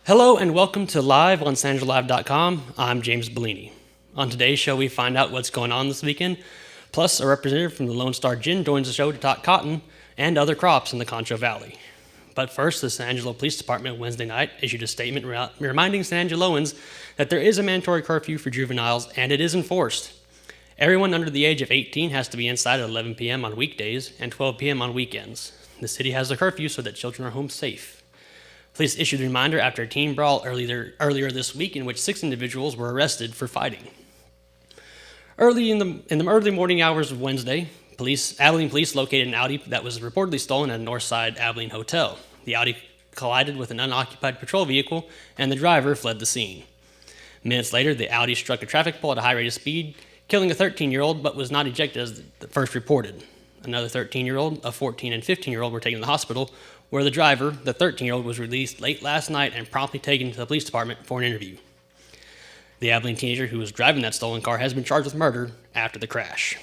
Hello and welcome to Live on SanAngeloLive.com. I'm James Bellini. On today's show, we find out what's going on this weekend, plus a representative from the Lone Star Gin joins the show to talk cotton and other crops in the Concho Valley. But first, the San Angelo Police Department Wednesday night issued a statement reminding San Angeloans that there is a mandatory curfew for juveniles and it is enforced. Everyone under the age of 18 has to be inside at 11 p.m. on weekdays and 12 p.m. on weekends. The city has a curfew so that children are home safe. Police issued a reminder after a teen brawl earlier this week in which 6 individuals were arrested for fighting. Early in the early morning hours of Wednesday, Abilene police located an Audi that was reportedly stolen at a Northside Abilene hotel. The Audi collided with an unoccupied patrol vehicle, and the driver fled the scene. Minutes later, the Audi struck a traffic pole at a high rate of speed, killing a 13-year-old, but was not ejected as first reported. Another 13-year-old, a 14 and 15-year-old were taken to the hospital, where the driver, the 13-year-old, was released late last night and promptly taken to the police department for an interview. The Abilene teenager who was driving that stolen car has been charged with murder after the crash.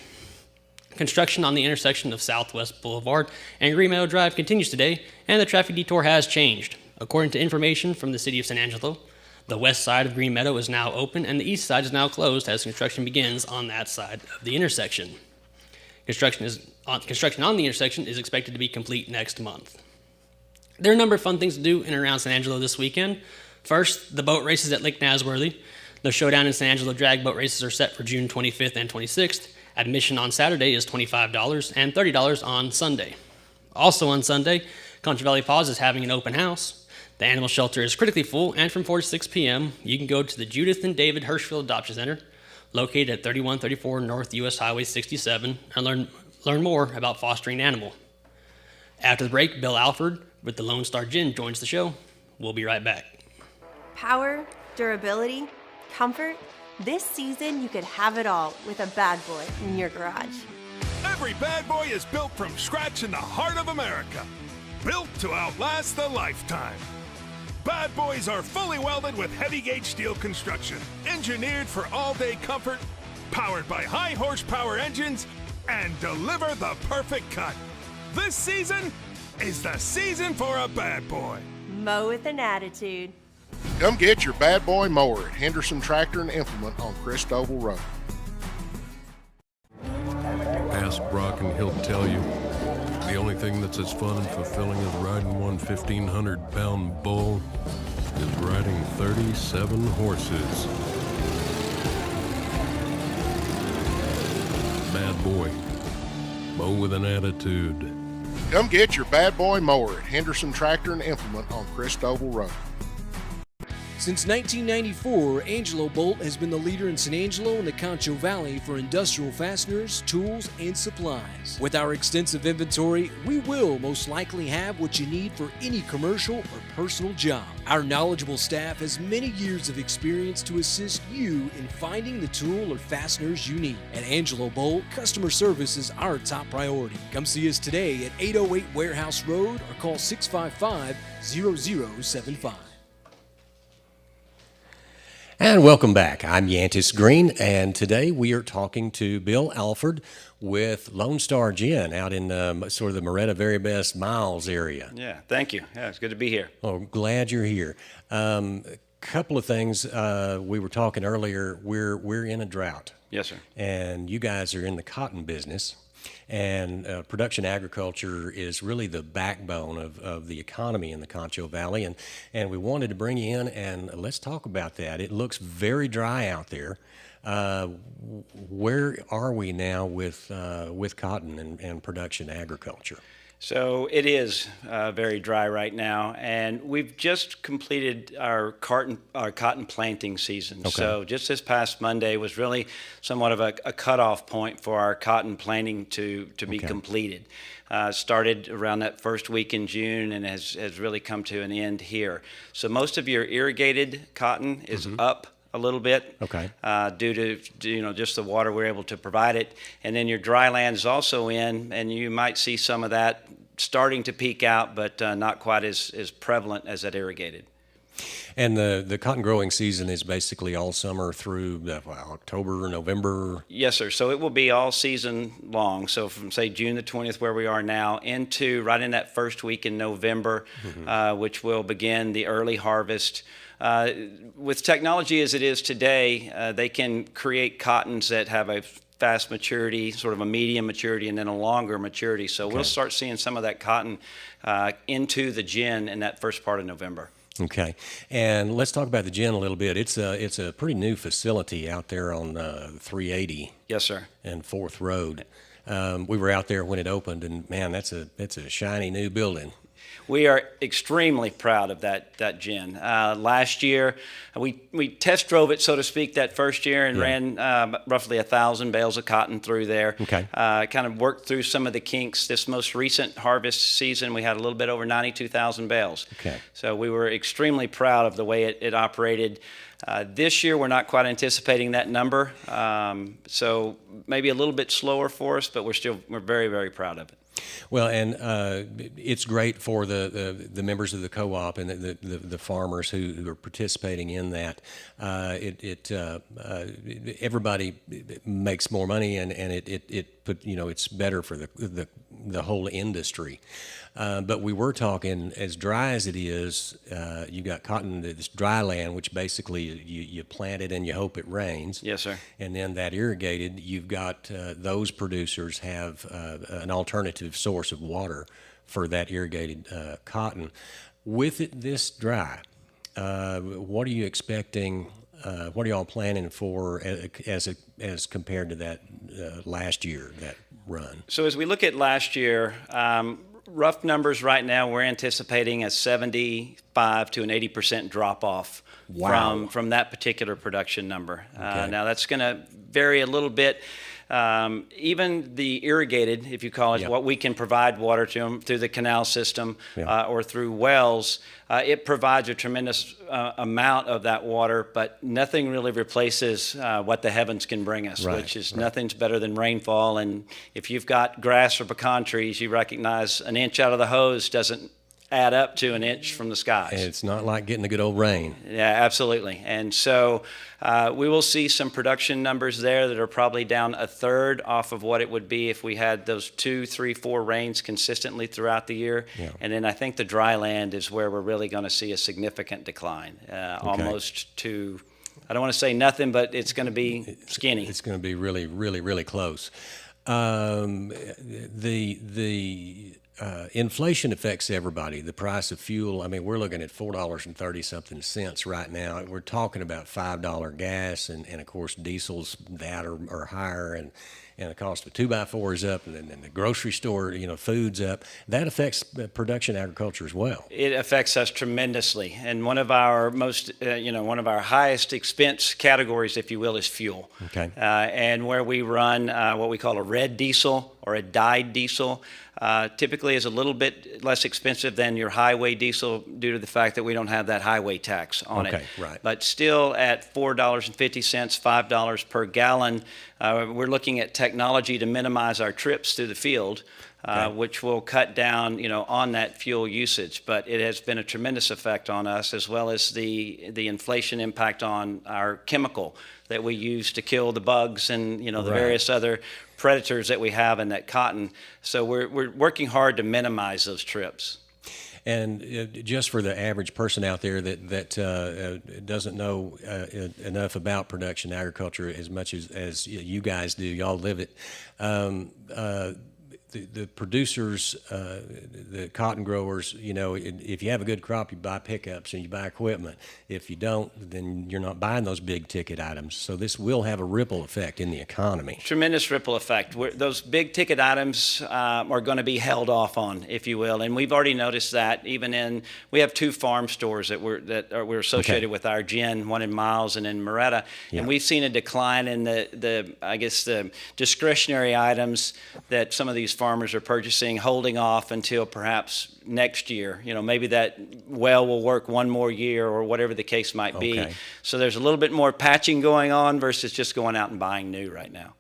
Construction on the intersection of Southwest Boulevard and Green Meadow Drive continues today, and the traffic detour has changed. According to information from the city of San Angelo, the west side of Green Meadow is now open and the east side is now closed as construction begins on that side of the intersection. Construction on the intersection is expected to be complete next month. There are a number of fun things to do in and around San Angelo this weekend. First, the boat races at Lake Nasworthy. The Showdown in San Angelo drag boat races are set for June 25th and 26th. Admission on Saturday is $25 and $30 on Sunday. Also on Sunday, Concho Valley Paws is having an open house. The animal shelter is critically full, and from 4 to 6 p.m., you can go to the Judith and David Hirschfield Adoption Center, located at 3134 North US Highway 67, and learn more about fostering an animal. After the break, Bill Alford with the Lone Star Gin joins the show. We'll be right back. Power, durability, comfort. This season, you could have it all with a bad boy in your garage. Every bad boy is built from scratch in the heart of America. Built to outlast a lifetime. Bad boys are fully welded with heavy-gauge steel construction, engineered for all-day comfort, powered by high horsepower engines, and deliver the perfect cut. This season is the season for a bad boy. Mow with an attitude. Come get your bad boy mower at Henderson Tractor and Implement on Christoval Road. Ask Brock and he'll tell you the only thing that's as fun and fulfilling as riding one 1,500-pound bull is riding 37 horses. Bad boy. Mow with an attitude. Come get your bad boy mower at Henderson Tractor and Implement on Christoval Road. Since 1994, Angelo Bolt has been the leader in San Angelo and the Concho Valley for industrial fasteners, tools, and supplies. With our extensive inventory, we will most likely have what you need for any commercial or personal job. Our knowledgeable staff has many years of experience to assist you in finding the tool or fasteners you need. At Angelo Bolt, customer service is our top priority. Come see us today at 808 Warehouse Road or call 655-0075. And welcome back. I'm Yantis Green, and today we are talking to Bill Alford with Lone Star Gin out in sort of the Moretta Very Best Miles area. Yeah, thank you. Yeah, it's good to be here. Oh, glad you're here. Couple of things we were talking earlier. We're in a drought. Yes, sir. And you guys are in the cotton business. And production agriculture is really the backbone of the economy in the Concho Valley. And we wanted to bring you in and let's talk about that. It looks very dry out there. Where are we now with cotton and production agriculture? So it is very dry right now, and we've just completed our cotton planting season. Okay. So just this past Monday was really somewhat of a cutoff point for our cotton planting to be completed. Started around that first week in June and has really come to an end here. So most of your irrigated cotton is up a little bit, due to just the water we're able to provide it, and then your dry land is also in, and you might see some of that starting to peak out, but not quite as prevalent as that irrigated. And the cotton growing season is basically all summer through October, November. Yes, sir. So it will be all season long. So from say June the 20th, where we are now, into right in that first week in November, which will begin the early harvest. With technology as it is today, they can create cottons that have a fast maturity, sort of a medium maturity, and then a longer maturity. So we'll start seeing some of that cotton into the gin in that first part of November. Okay, and let's talk about the gin a little bit. It's a pretty new facility out there on 380. Yes, sir. And 4th Road. We were out there when it opened, and man, that's a shiny new building. We are extremely proud of that gin. Last year, we test drove it, so to speak, that first year and ran roughly 1,000 bales of cotton through there. Okay. Kind of worked through some of the kinks. This most recent harvest season, we had a little bit over 92,000 bales. Okay. So we were extremely proud of the way it operated. This year, we're not quite anticipating that number, so maybe a little bit slower for us, but we're very, very proud of it. Well, and it's great for the members of the co-op and the farmers who are participating in that. Everybody makes more money, and it's better for the whole industry. But we were talking, as dry as it is, you got cotton that's dry land, which basically you plant it and you hope it rains. Yes, sir. And then that irrigated, you've got those producers have an alternative source of water for that irrigated cotton. With it this dry, what are you expecting? What are y'all planning for as compared to that last year, that run? So as we look at last year, rough numbers right now, we're anticipating a 75 to an 80% drop off from that particular production number. Okay. Now that's going to vary a little bit. Even the irrigated, if you call it, what we can provide water to them through the canal system or through wells, it provides a tremendous amount of that water, but nothing really replaces what the heavens can bring us, which is nothing's better than rainfall. And if you've got grass or pecan trees, you recognize an inch out of the hose doesn't add up to an inch from the skies. And it's not like getting a good old rain. Yeah, absolutely. And so we will see some production numbers there that are probably down a third off of what it would be if we had those 2, 3, 4 rains consistently throughout the year. Yeah. And then I think the dry land is where we're really going to see a significant decline, almost to, I don't want to say nothing, but it's going to be skinny. It's going to be really, really, really close. Inflation affects everybody. The price of fuel, I mean, we're looking at $4.30 something right now. We're talking about $5 gas, and of course, diesels that are higher, and the cost of a 2x4 is up, and then the grocery store, food's up. That affects production agriculture as well. It affects us tremendously, and one of our most, one of our highest expense categories, if you will, is fuel. Okay. And where we run what we call a red diesel or a dyed diesel, typically is a little bit less expensive than your highway diesel due to the fact that we don't have that highway tax on it. Right. But still at $4.50, $5 per gallon, we're looking at technology to minimize our trips through the field, which will cut down, on that fuel usage. But it has been a tremendous effect on us, as well as the inflation impact on our chemical that we use to kill the bugs and, the various other predators that we have in that cotton. So we're working hard to minimize those trips. And just for the average person out there that doesn't know enough about production agriculture as much as you guys do, y'all live it. The producers, the cotton growers, if you have a good crop, you buy pickups and you buy equipment. If you don't, then you're not buying those big ticket items. So this will have a ripple effect in the economy. Tremendous ripple effect. Those big ticket items are going to be held off on, if you will, and we've already noticed that. We have 2 farm stores that we're associated with our gin, one in Miles and in Moretta, and we've seen a decline in the discretionary items that some of these farmers are purchasing, holding off until perhaps next year. Maybe that well will work one more year or whatever the case might be. Okay. So there's a little bit more patching going on versus just going out and buying new right now.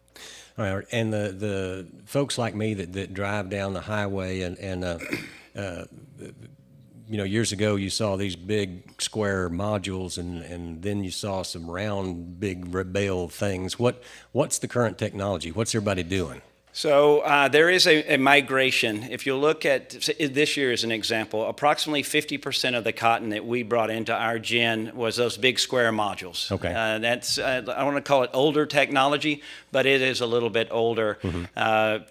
All right, and the folks like me that drive down the highway and years ago you saw these big square modules, and then you saw some round, big bale things. What's the current technology? What's everybody doing? So there is a migration. If you look at this year as an example, approximately 50% of the cotton that we brought into our gin was those big square modules. Okay. That's, I don't want to call it older technology, but it is a little bit older.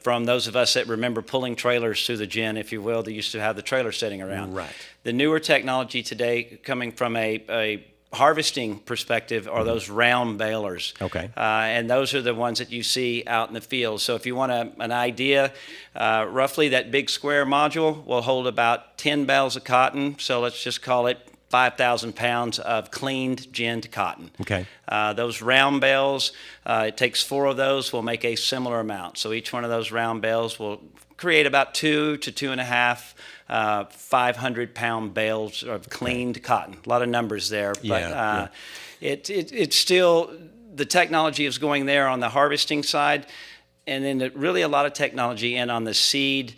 From those of us that remember pulling trailers through the gin, if you will, they used to have the trailer sitting around. Right. The newer technology today, coming from a harvesting perspective, are those round balers. Okay. And those are the ones that you see out in the field. So if you want an idea, roughly that big square module will hold about 10 bales of cotton. So let's just call it 5,000 pounds of cleaned ginned cotton. Okay. Those round bales, it takes 4 of those, will make a similar amount. So each one of those round bales will create about 2 to 2.5 500-pound bales of cleaned cotton. A lot of numbers there, but it's still, the technology is going there on the harvesting side, and then really a lot of technology in on the seed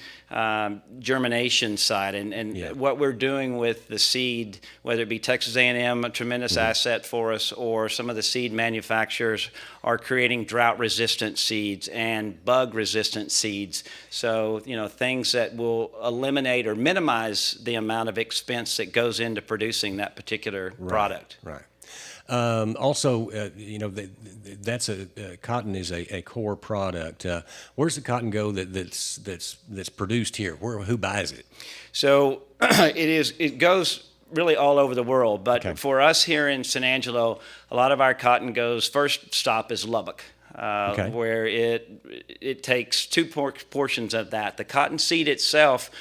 germination side, and what we're doing with the seed, whether it be Texas A&M, a tremendous asset for us, or some of the seed manufacturers are creating drought-resistant seeds and bug-resistant seeds. So, things that will eliminate or minimize the amount of expense that goes into producing that particular product. Right. Also, that's cotton is a core product. Where's the cotton go that's produced here? Who buys it? So it goes really all over the world, but for us here in San Angelo, a lot of our cotton goes, first stop is Lubbock. Where it takes 2 portions of that. The cotton seed itself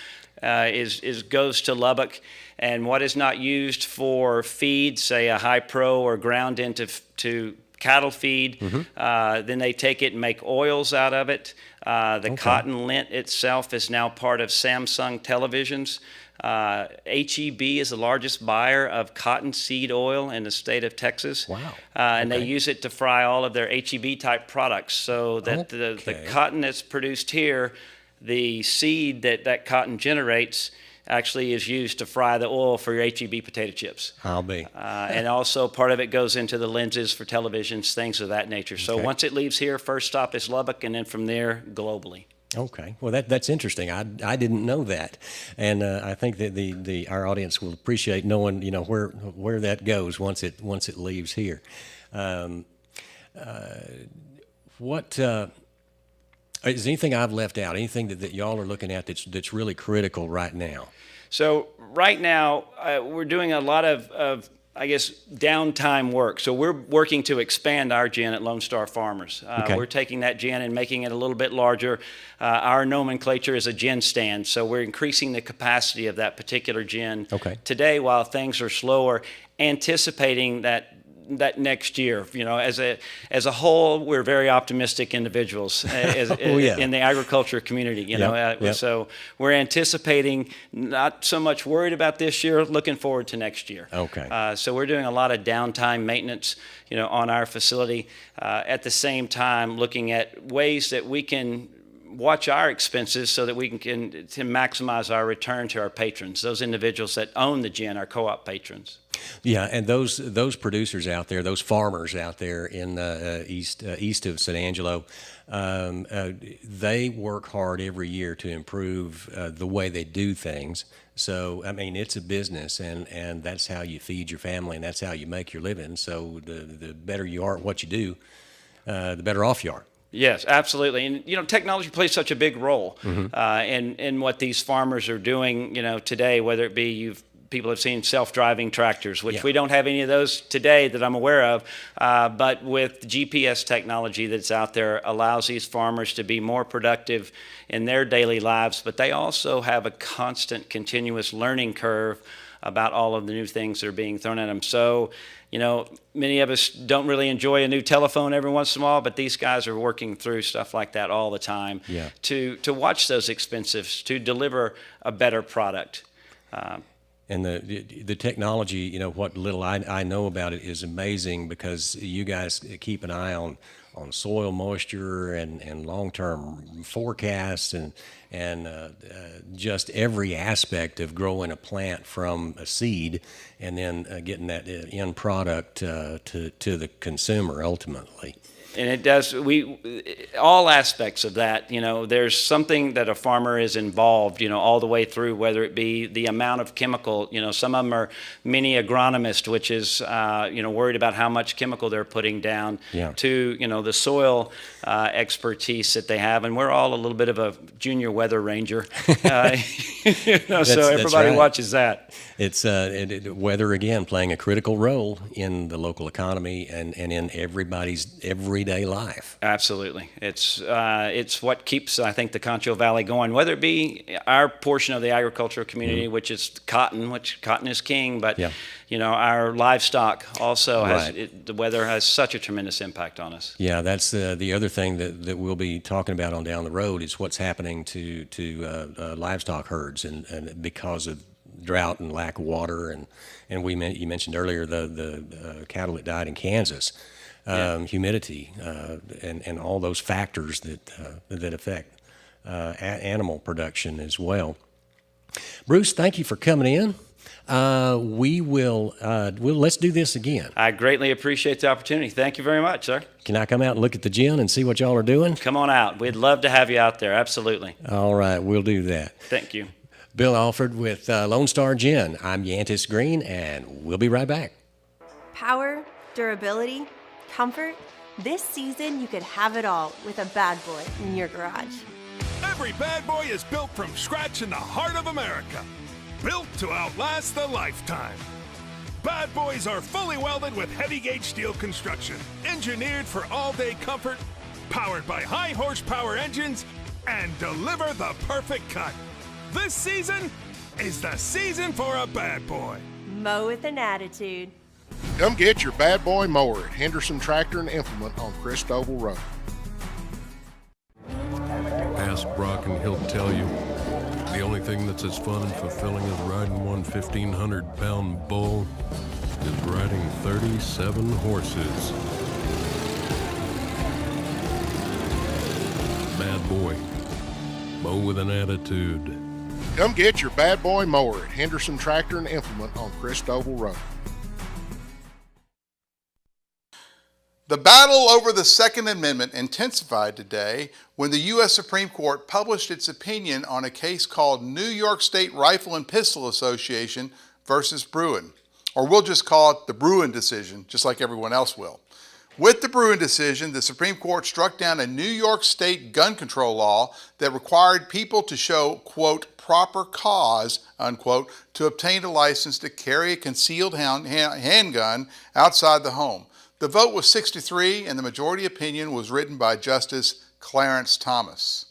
goes to Lubbock, and what is not used for feed, say a high pro or ground into cattle feed, then they take it and make oils out of it. The cotton lint itself is now part of Samsung televisions. HEB is the largest buyer of cottonseed oil in the state of Texas. Wow. And they use it to fry all of their HEB type products, so that the cotton that's produced here, the seed that cotton generates, actually is used to fry the oil for your HEB potato chips. I'll be. And also part of it goes into the lenses for televisions, things of that nature. So once it leaves here, first stop is Lubbock, and then from there, globally. Okay, well that's interesting. I didn't know that, and I think that our audience will appreciate knowing where that goes once it leaves here. Is anything I've left out? Anything that y'all are looking at that's really critical right now? So right now we're doing a lot of I guess, downtime work. So we're working to expand our gin at Lone Star Farmers. We're taking that gin and making it a little bit larger. Our nomenclature is a gin stand, so we're increasing the capacity of that particular gin. Today, while things are slower, anticipating that next year, as a whole, we're very optimistic individuals in the agriculture community. So we're anticipating, not so much worried about this year, looking forward to next year. So we're doing a lot of downtime maintenance, on our facility. At the same time, looking at ways that we can watch our expenses so that we can to maximize our return to our patrons, those individuals that own the gin, our co-op patrons. Yeah, and those producers out there, those farmers out there in east of San Angelo, they work hard every year to improve the way they do things. So, I mean, it's a business, and that's how you feed your family, and that's how you make your living. So the better you are at what you do, the better off you are. Yes, absolutely. And, technology plays such a big role in what these farmers are doing, today, whether it be people have seen self-driving tractors, which we don't have any of those today that I'm aware of, but with GPS technology that's out there allows these farmers to be more productive in their daily lives, but they also have a constant, continuous learning curve about all of the new things that are being thrown at them. So, many of us don't really enjoy a new telephone every once in a while, but these guys are working through stuff like that all the time to watch those expenses, to deliver a better product. And the technology, what little I know about it is amazing, because you guys keep an eye on soil moisture and long-term forecasts and just every aspect of growing a plant from a seed and then getting that end product to the consumer ultimately. And it does, all aspects of that, there's something that a farmer is involved, all the way through, whether it be the amount of chemical, some of them are mini agronomists, which is, worried about how much chemical they're putting down, to, the soil expertise that they have. And we're all a little bit of a junior weather ranger, so everybody right. watches that. It's weather, again, playing a critical role in the local economy and in everybody's everyday life. Absolutely. It's what keeps, I think, the Concho Valley going, whether it be our portion of the agricultural community, which is cotton, which cotton is king, but, our livestock also the weather has such a tremendous impact on us. Yeah, that's the other thing that we'll be talking about on down the road is what's happening to livestock herds and because of drought and lack of water, and you mentioned earlier the cattle that died in Kansas, humidity, and all those factors that affect animal production as well. Bruce, thank you for coming in. Let's do this again. I greatly appreciate the opportunity. Thank you very much, sir. Can I come out and look at the gin and see what y'all are doing? Come on out. We'd love to have you out there. Absolutely. All right, we'll do that. Thank you. Bill Alford with Lone Star Gin. I'm Yantis Green, and we'll be right back. Power, durability, comfort. This season, you could have it all with a bad boy in your garage. Every bad boy is built from scratch in the heart of America. Built to outlast the lifetime. Bad boys are fully welded with heavy gauge steel construction, engineered for all-day comfort, powered by high horsepower engines, and deliver the perfect cut. This season is the season for a bad boy. Mow with an attitude. Come get your bad boy mower at Henderson Tractor and Implement on Christoval Road. Ask Brock and he'll tell you the only thing that's as fun and fulfilling as riding one 1,500-pound bull is riding 37 horses. Bad boy. Mow with an attitude. Come get your bad boy mower at Henderson Tractor and Implement on Christoval Road. The battle over the Second Amendment intensified today when the U.S. Supreme Court published its opinion on a case called New York State Rifle and Pistol Association versus Bruen. Or we'll just call it the Bruen decision, just like everyone else will. With the Bruen decision, the Supreme Court struck down a New York State gun control law that required people to show, quote, proper cause, unquote, to obtain a license to carry a concealed handgun outside the home. The vote was 6-3, and the majority opinion was written by Justice Clarence Thomas.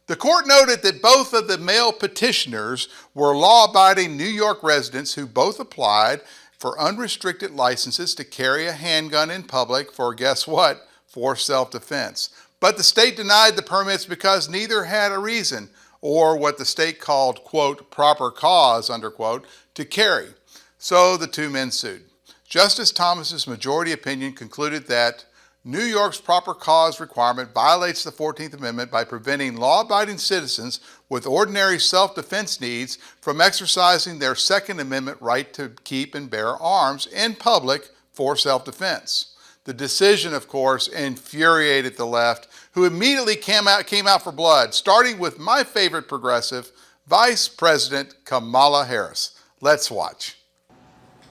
The court noted that both of the male petitioners were law-abiding New York residents who both applied for unrestricted licenses to carry a handgun in public for, guess what, for self-defense. But the state denied the permits because neither had a reason, or what the state called, quote, proper cause, underquote, to carry. So the two men sued. Justice Thomas's majority opinion concluded that New York's proper cause requirement violates the 14th Amendment by preventing law-abiding citizens with ordinary self-defense needs from exercising their Second Amendment right to keep and bear arms in public for self-defense. The decision, of course, infuriated the left, who immediately came out for blood, starting with my favorite progressive, Vice President Kamala Harris. Let's watch.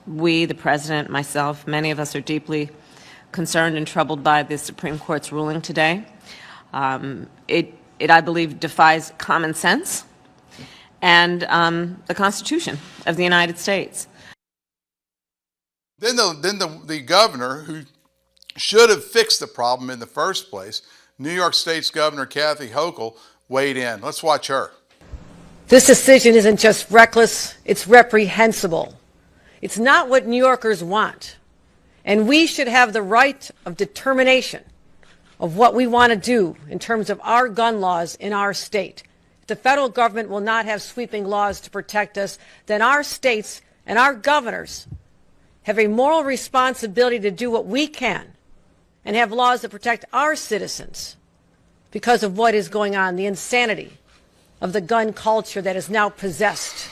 We, the President, myself, many of us are deeply concerned and troubled by the Supreme Court's ruling today. It, I believe, defies common sense and the Constitution of the United States. Then the governor, who should have fixed the problem in the first place, New York State's Governor Kathy Hochul, weighed in. Let's watch her. This decision isn't just reckless, it's reprehensible. It's not what New Yorkers want. And we should have the right of determination of what we want to do in terms of our gun laws in our state. If the federal government will not have sweeping laws to protect us, then our states and our governors have a moral responsibility to do what we can and have laws that protect our citizens because of what is going on, the insanity of the gun culture that has now possessed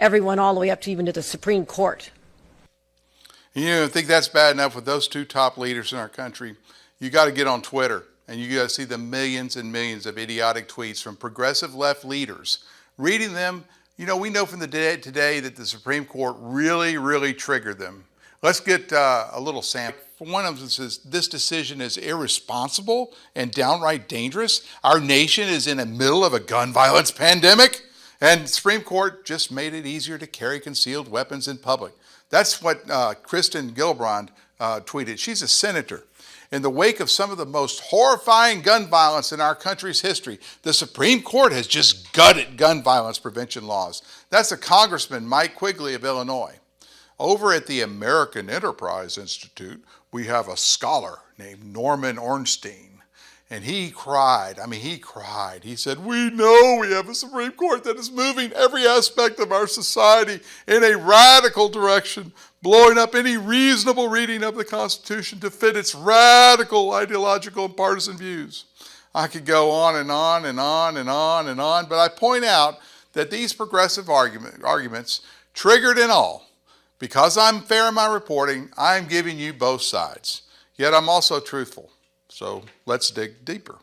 everyone all the way up to even to the Supreme Court. You think that's bad enough with those two top leaders in our country? You got to get on Twitter and you got to see the millions and millions of idiotic tweets from progressive left leaders. Reading them, we know from the day today that the Supreme Court really triggered them. Let's get a little sample. One of them says, this decision is irresponsible and downright dangerous. Our nation is in the middle of a gun violence pandemic, and the Supreme Court just made it easier to carry concealed weapons in public. That's what Kristen Gillibrand tweeted. She's a senator. In the wake of some of the most horrifying gun violence in our country's history, the Supreme Court has just gutted gun violence prevention laws. That's a Congressman, Mike Quigley of Illinois. Over at the American Enterprise Institute, we have a scholar named Norman Ornstein, and he cried. He said, we know we have a Supreme Court that is moving every aspect of our society in a radical direction, blowing up any reasonable reading of the Constitution to fit its radical ideological and partisan views. I could go on and on and on and on and on, but I point out that these progressive arguments, triggered and all, because I'm fair in my reporting, I'm giving you both sides. Yet I'm also truthful. So let's dig deeper.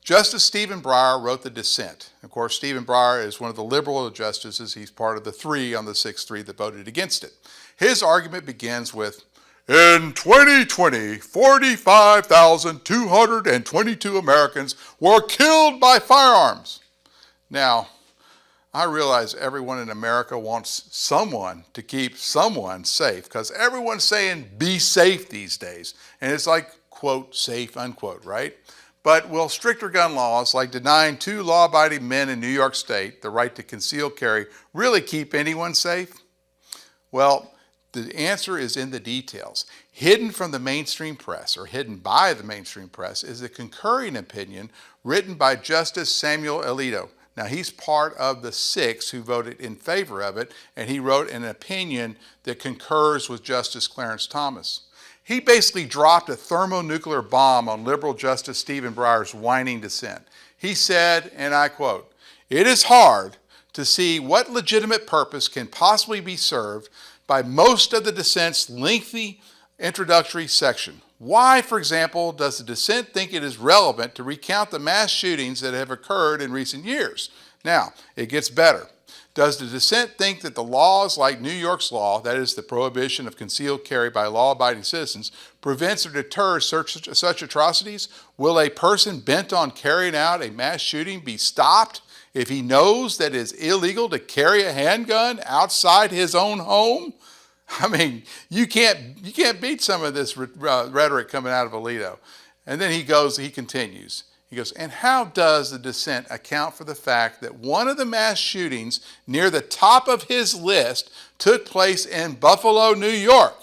Justice Stephen Breyer wrote the dissent. Of course, Stephen Breyer is one of the liberal justices. He's part of the 3 on the 6-3 that voted against it. His argument begins with, in 2020, 45,222 Americans were killed by firearms. Now, I realize everyone in America wants someone to keep someone safe because everyone's saying be safe these days. And it's like, quote, safe, unquote, right? But will stricter gun laws, like denying 2 law-abiding men in New York State the right to concealed carry, really keep anyone safe? Well, the answer is in the details. Hidden from the mainstream press, or hidden by the mainstream press, is a concurring opinion written by Justice Samuel Alito. Now, he's part of the 6 who voted in favor of it, and he wrote an opinion that concurs with Justice Clarence Thomas. He basically dropped a thermonuclear bomb on liberal Justice Stephen Breyer's whining dissent. He said, and I quote, "It is hard to see what legitimate purpose can possibly be served by most of the dissent's lengthy introductory section. Why, for example, does the dissent think it is relevant to recount the mass shootings that have occurred in recent years?" Now, it gets better. Does the dissent think that the laws like New York's law, that is the prohibition of concealed carry by law-abiding citizens, prevents or deters such atrocities? Will a person bent on carrying out a mass shooting be stopped if he knows that it is illegal to carry a handgun outside his own home? I mean, you can't beat some of this rhetoric coming out of Alito. And then he continues. He goes, and how does the dissent account for the fact that one of the mass shootings near the top of his list took place in Buffalo, New York?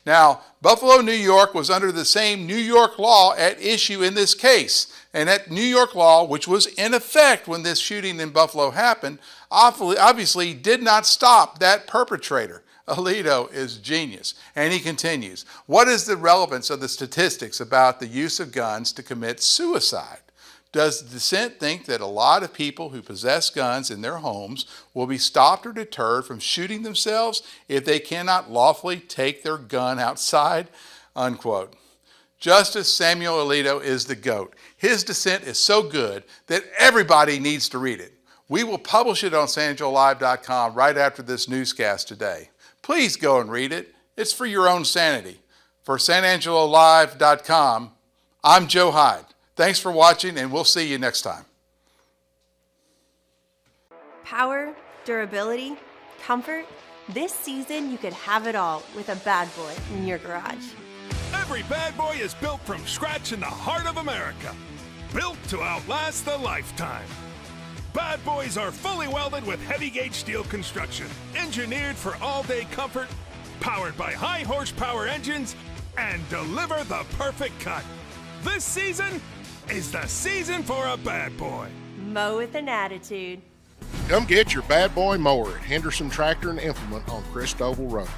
Now, Buffalo, New York was under the same New York law at issue in this case. And that New York law, which was in effect when this shooting in Buffalo happened, obviously did not stop that perpetrator. Alito is genius. And he continues, what is the relevance of the statistics about the use of guns to commit suicide? Does the dissent think that a lot of people who possess guns in their homes will be stopped or deterred from shooting themselves if they cannot lawfully take their gun outside? Unquote. Justice Samuel Alito is the GOAT. His dissent is so good that everybody needs to read it. We will publish it on SanAngeloLive.com right after this newscast today. Please go and read it. It's for your own sanity. For SanAngeloLive.com, I'm Joe Hyde. Thanks for watching, and we'll see you next time. Power, durability, comfort. This season, you could have it all with a bad boy in your garage. Every bad boy is built from scratch in the heart of America. Built to outlast the lifetime. Bad boys are fully welded with heavy gauge steel construction, engineered for all-day comfort, powered by high horsepower engines, and deliver the perfect cut. This season is the season for a bad boy. Mow with an attitude. Come get your bad boy mower at Henderson Tractor and Implement on Christoval Road.